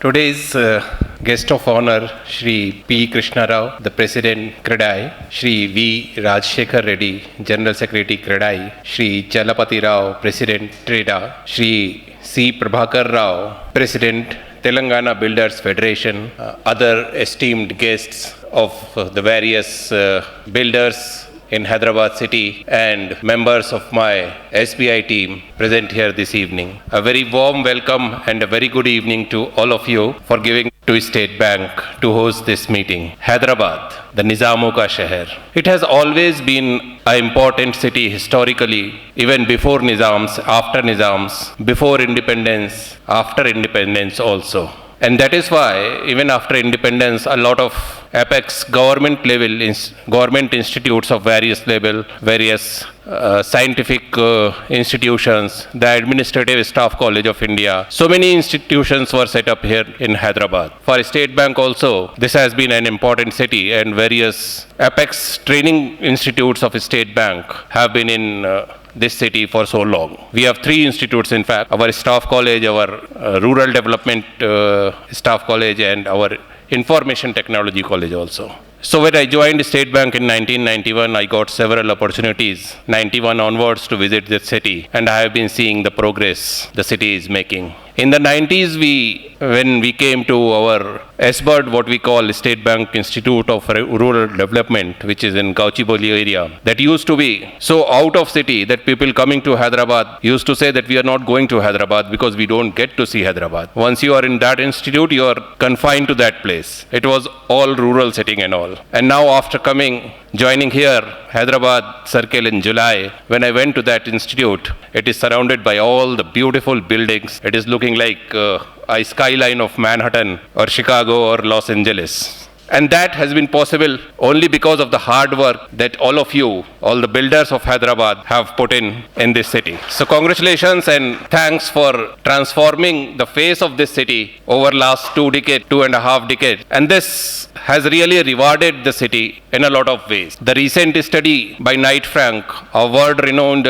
Today's guest of honor, Shri P. Krishna Rao, the President, CREDAI, Shri V. Rajshekhar Reddy, General Secretary, CREDAI, Shri Chalapati Rao, President, TRADA, Shri C. Prabhakar Rao, President, Telangana Builders Federation, other esteemed guests of the various builders in Hyderabad city and members of my SBI team present here this evening. A very warm welcome and a very good evening to all of you for giving to State Bank to host this meeting. Hyderabad, the Nizamo ka Shahar. It has always been an important city historically, even before Nizams, after Nizams, before independence, after independence also. And that is why, even after independence, a lot of apex government institutes of various level, various scientific institutions, the Administrative Staff College of India, so many institutions were set up here in Hyderabad. For State Bank also, this has been an important city, and various apex training institutes of State Bank have been in this city for so long. We have 3 institutes, in fact: our staff college, our rural development staff college, and our information technology college also. So when I joined State Bank in 1991, I got several opportunities, 91 onwards, to visit this city, and I have been seeing the progress the city is making. In the 90s, when we came to our SBIRD, what we call State Bank Institute of Rural Development, which is in Gauchiboli area, that used to be so out of city that people coming to Hyderabad used to say that we are not going to Hyderabad because we don't get to see Hyderabad. Once you are in that institute, you are confined to that place. It was all rural setting and all. And now after joining here, Hyderabad Circle in July, when I went to that institute, it is surrounded by all the beautiful buildings. It is looking like a skyline of Manhattan or Chicago or Los Angeles. And that has been possible only because of the hard work that all of you, all the builders of Hyderabad, have put in this city. So congratulations and thanks for transforming the face of this city over last 2.5 decades. And this has really rewarded the city in a lot of ways. The recent study by Knight Frank, a world-renowned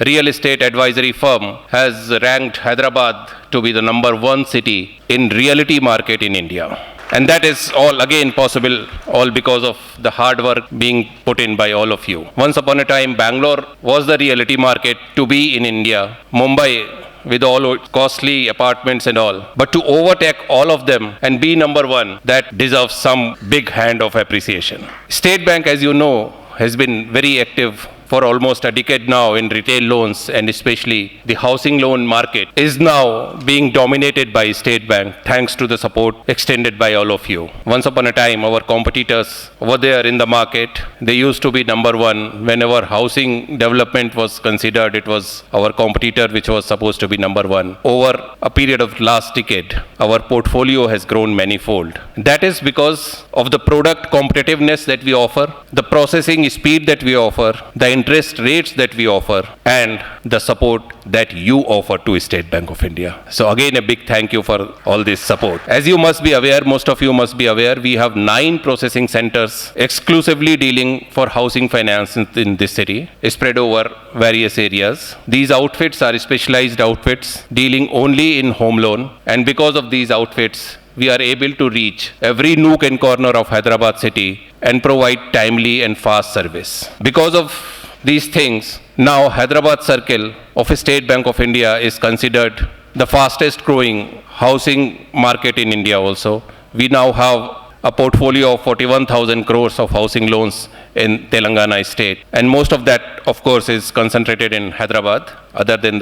real estate advisory firm, has ranked Hyderabad to be the number 1 city in realty market in India. And that is all again possible, all because of the hard work being put in by all of you. Once upon a time, Bangalore was the realty market to be in India. Mumbai, with all costly apartments and all. But to overtake all of them and be number 1, that deserves some big hand of appreciation. State Bank, as you know, has been very active for almost a decade now in retail loans, and especially the housing loan market is now being dominated by State Bank thanks to the support extended by all of you. Once upon a time, our competitors over there in the market, they used to be number 1. Whenever housing development was considered, it was our competitor which was supposed to be number 1. Over a period of last decade, our portfolio has grown manifold. That is because of the product competitiveness that we offer, the processing speed that we offer, the interest rates that we offer, and the support that you offer to State Bank of India. So again, a big thank you for all this support. As you must be aware, most of you must be aware, we have 9 processing centers exclusively dealing for housing finance in this city, spread over various areas. These outfits are specialized outfits dealing only in home loan, and because of these outfits, we are able to reach every nook and corner of Hyderabad city and provide timely and fast service. Because of these things, now Hyderabad Circle of State Bank of India is considered the fastest growing housing market in India also. We now have a portfolio of 41,000 crores of housing loans in Telangana state. And most of that, of course, is concentrated in Hyderabad, other than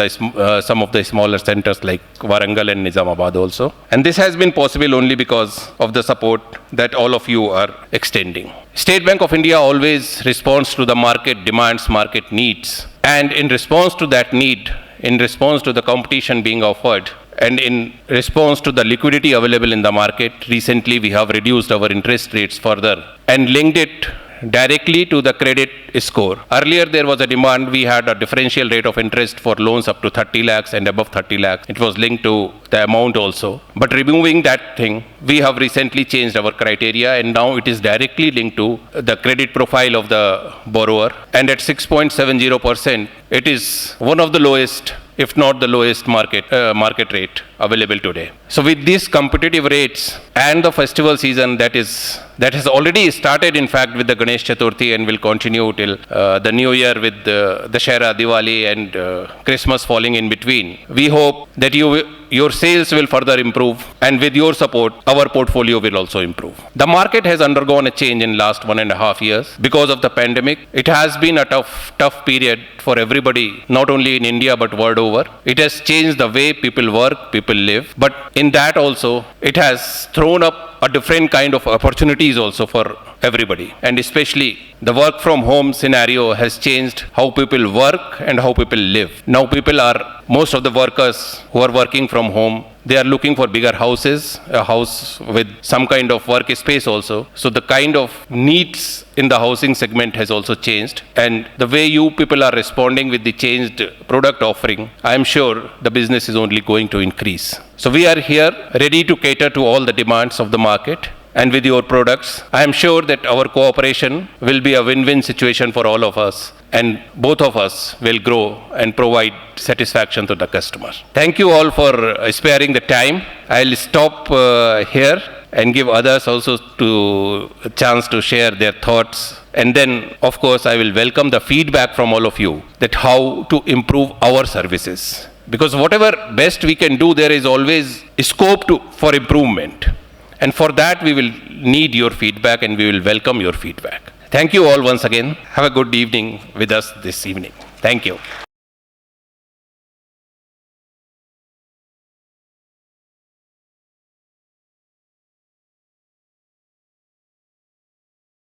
some of the smaller centers like Warangal and Nizamabad also. And this has been possible only because of the support that all of you are extending. State Bank of India always responds to the market demands, market needs. And in response to that need, in response to the competition being offered, and in response to the liquidity available in the market, recently we have reduced our interest rates further and linked it directly to the credit score. Earlier there was a demand, we had a differential rate of interest for loans up to 30 lakhs and above 30 lakhs. It was linked to the amount also. But removing that thing, we have recently changed our criteria and now it is directly linked to the credit profile of the borrower. And at 6.70%, it is one of the lowest if not the lowest market rate available today. So with these competitive rates and the festival season that has already started, in fact, with the Ganesh Chaturthi and will continue till the New Year with the Dussehra, Diwali and Christmas falling in between. We hope that your sales will further improve, and with your support, our portfolio will also improve. The market has undergone a change in last 1.5 years because of the pandemic. It has been a tough period for everybody, not only in India but world over. It has changed the way people work, people live, but in that also, it has thrown up a different kind of opportunities also for everybody. And especially the work from home scenario has changed how people work and how people live. Now most of the workers who are working from home, they are looking for bigger houses, a house with some kind of work space also. So the kind of needs in the housing segment has also changed. And the way you people are responding with the changed product offering, I am sure the business is only going to increase. So we are here ready to cater to all the demands of the market. And with your products, I am sure that our cooperation will be a win-win situation for all of us, and both of us will grow and provide satisfaction to the customer. Thank you all for sparing the time. I'll stop here and give others also a chance to share their thoughts. And then, of course, I will welcome the feedback from all of you that how to improve our services. Because whatever best we can do, there is always scope for improvement. And for that, we will need your feedback and we will welcome your feedback. Thank you all once again. Have a good evening with us this evening. Thank you.